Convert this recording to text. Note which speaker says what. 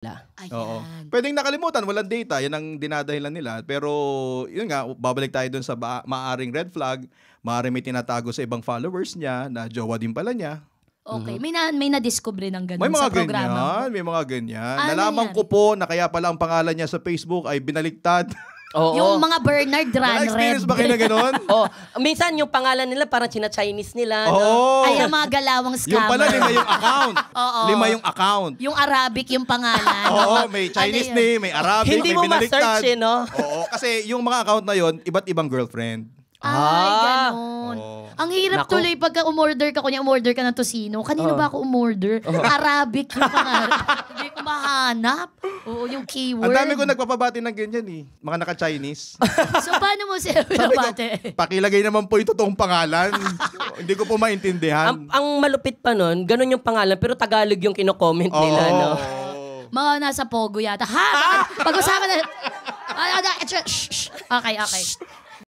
Speaker 1: Oo.
Speaker 2: Ayan.
Speaker 1: Pwedeng nakalimutan, walang data, yan ang dinadahilan nila. Pero yun nga, babalik tayo dun sa maaring red flag, maaring may tinatago sa ibang followers niya na jowa din pala niya.
Speaker 2: Okay, may na-discover ng ganun
Speaker 1: May mga
Speaker 2: sa programa mo.
Speaker 1: ganyan, may mga ganyan.
Speaker 2: Ano
Speaker 1: Nalaman
Speaker 2: yan?
Speaker 1: ko po na kaya pala ang pangalan niya sa Facebook ay binaliktad.
Speaker 3: Oo.
Speaker 2: Yung mga Bernard
Speaker 1: Na-experience
Speaker 2: Ranred.
Speaker 1: ba kayo na gano'n?
Speaker 3: Oh, minsan yung pangalan nila parang China-Chinese nila. No?
Speaker 1: Oo.
Speaker 2: Ay, ang mga galawang scammer.
Speaker 1: Yung pala, 5 yung account.
Speaker 2: Oo.
Speaker 1: 5 yung account.
Speaker 2: Yung Arabic yung pangalan.
Speaker 1: Oo, may Chinese
Speaker 2: Ano yun?
Speaker 1: name, may Arabic,
Speaker 3: Hindi
Speaker 1: may
Speaker 3: mo
Speaker 1: binaliktad.
Speaker 3: ma-search no?
Speaker 1: Oo, kasi yung mga account na yon iba't ibang girlfriend.
Speaker 2: Ay, ganun.
Speaker 1: Oo.
Speaker 2: Ang hirap
Speaker 3: Naku.
Speaker 2: tuloy pagka umorder ka, kunya umorder ka ng tosino. Kanino ba ako umorder? Arabic yung pangalan. Hindi ko mahanap. Oo, yung keyword.
Speaker 1: Ang dami ko nagpapabati ng ganyan eh. Mga naka-Chinese.
Speaker 2: So, paano mo siya
Speaker 1: Sabi ko,
Speaker 2: pinabate?
Speaker 1: pakilagay naman po yung totoong pangalan. Hindi ko po maintindihan.
Speaker 3: Ang malupit pa nun, ganun yung pangalan, pero Tagalog yung kino-comment nila, no?
Speaker 2: Mga nasa Pogo yata. Ha? Pag-usapan na. Okay, okay.